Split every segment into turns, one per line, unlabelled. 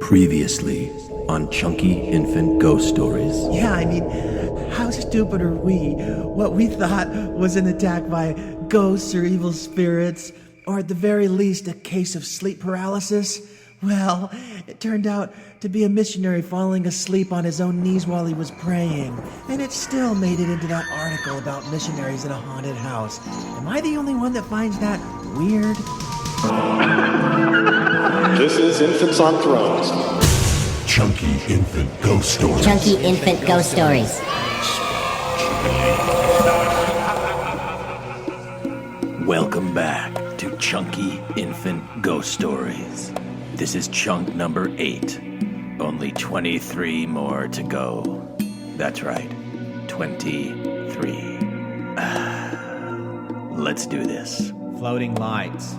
Previously on Chunky Infant Ghost Stories.
Yeah, I mean, how stupid are we? What we thought was an attack by ghosts or evil spirits, or at the very least a case of sleep paralysis. Well, it turned out to be a missionary falling asleep on his own knees while he was praying. And it still made it into that article about missionaries in a haunted house. Am I the only one that finds that weird?
This is Infants on Thrones.
Chunky Infant Ghost Stories.
Chunky Infant Ghost Stories.
Welcome back to Chunky Infant Ghost Stories. This is chunk number 8. Only 23 more to go. That's right, 23. Let's do this.
Floating lights.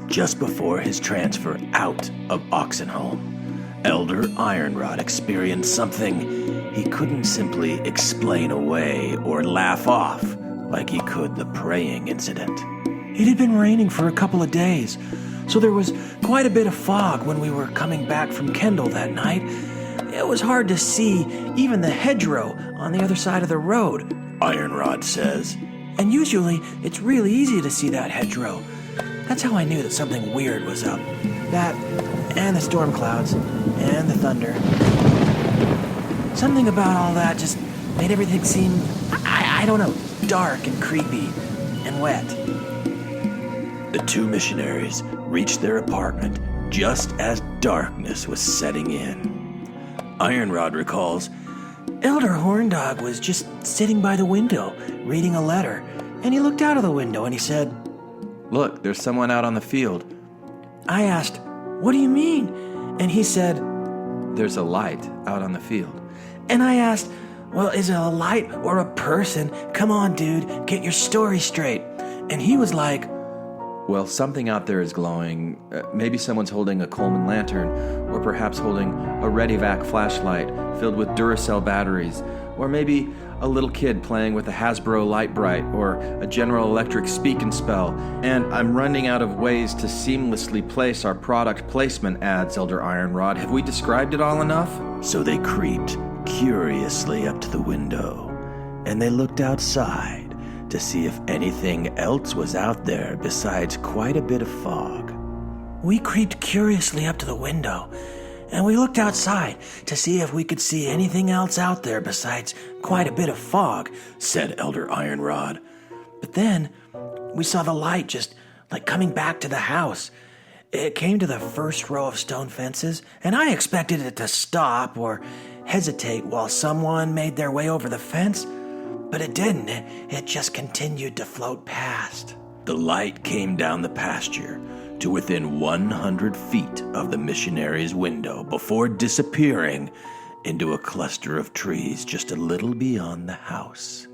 Just before his transfer out of Oxenholm, Elder Ironrod experienced something he couldn't simply explain away or laugh off like he could the praying incident. It had been raining for a couple of days, so there was quite a bit of fog when we were coming back from Kendall that night. It was hard to see even the hedgerow on the other side of the road, Ironrod says. And usually it's really easy to see that hedgerow. That's how I knew that something weird was up. That, and the storm clouds, and the thunder. Something about all that just made everything seem, I don't know, dark and creepy and wet. The two missionaries reached their apartment just as darkness was setting in. Ironrod recalls, Elder Horndog was just sitting by the window, reading a letter, and he looked out of the window and he said, "Look, there's someone out on the field." I asked, "What do you mean?" And he said, "There's a light out on the field." And I asked, "Well, is it a light or a person? Come on, dude, get your story straight." And he was like, "Well, something out there is glowing. Maybe someone's holding a Coleman lantern, or perhaps holding a Redivac flashlight filled with Duracell batteries, or maybe a little kid playing with a Hasbro Light Bright, or a General Electric Speak and Spell. And I'm running out of ways to seamlessly place our product placement ads, Elder Ironrod. Have we described it all enough?" So they creeped curiously up to the window, and they looked outside to see if anything else was out there besides quite a bit of fog. We creeped curiously up to the window, and we looked outside to see if we could see anything else out there besides quite a bit of fog, said Elder Ironrod. But then we saw the light just like coming back to the house. It came to the first row of stone fences, and I expected it to stop or hesitate while someone made their way over the fence. But it didn't. It just continued to float past. The light came down the pasture to within 100 feet of the missionary's window before disappearing into a cluster of trees just a little beyond the house.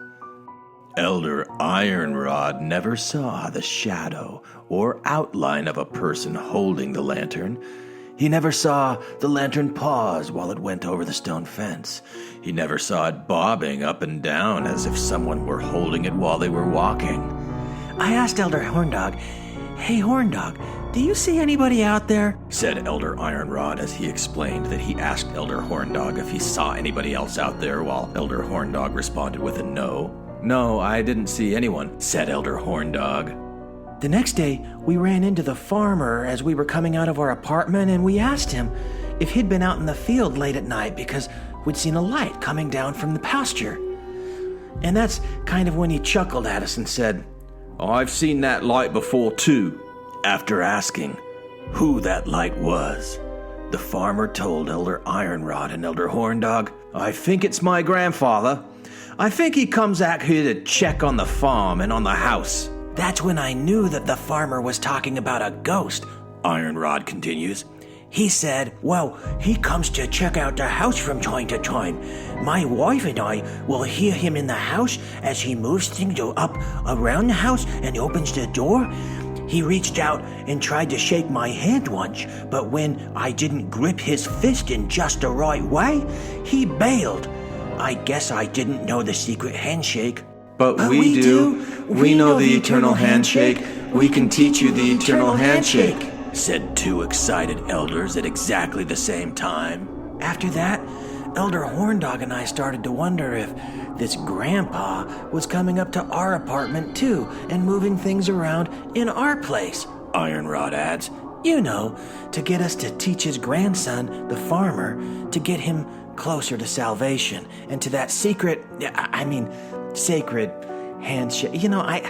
Elder Ironrod never saw the shadow or outline of a person holding the lantern. He never saw the lantern pause while it went over the stone fence. He never saw it bobbing up and down as if someone were holding it while they were walking. I asked Elder Horndog, "Hey, Horndog, do you see anybody out there?" said Elder Ironrod as he explained that he asked Elder Horndog if he saw anybody else out there, while Elder Horndog responded with a no. "No, I didn't see anyone," said Elder Horndog. The next day, we ran into the farmer as we were coming out of our apartment, and we asked him if he'd been out in the field late at night because we'd seen a light coming down from the pasture. And that's kind of when he chuckled at us and said, "I've seen that light before too." After asking who that light was, the farmer told Elder Ironrod and Elder Horndog, "I think it's my grandfather. I think he comes out here to check on the farm and on the house." That's when I knew that the farmer was talking about a ghost, Ironrod continues. He said, "Well, he comes to check out the house from time to time. My wife and I will hear him in the house as he moves things up around the house and opens the door. He reached out and tried to shake my hand once, but when I didn't grip his fist in just the right way, he bailed. I guess I didn't know the secret handshake."
But we do. We know the eternal handshake. We can teach you the eternal handshake,
said two excited elders at exactly the same time.
After that, Elder Horndog and I started to wonder if this grandpa was coming up to our apartment too and moving things around in our place.
Ironrod adds.
You know, to get us to teach his grandson, the farmer, to get him closer to salvation and to that sacred handshake. You know, I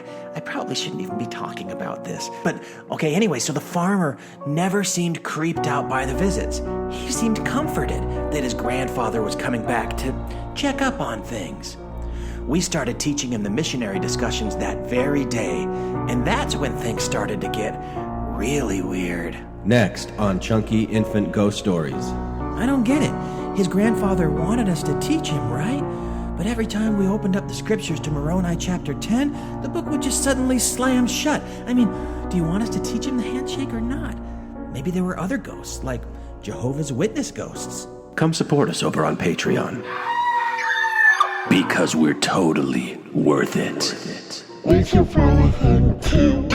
probably shouldn't even be talking about this. But, okay, anyway, so the farmer never seemed creeped out by the visits. He seemed comforted that his grandfather was coming back to check up on things. We started teaching him the missionary discussions that very day, and that's when things started to get really weird.
Next on Chunky Infant Ghost Stories.
I don't get it. His grandfather wanted us to teach him, right? But every time we opened up the scriptures to Moroni chapter 10, the book would just suddenly slam shut. I mean, do you want us to teach him the handshake or not? Maybe there were other ghosts, like Jehovah's Witness ghosts.
Come support us over on Patreon. Because we're totally worth it.
We should follow him too.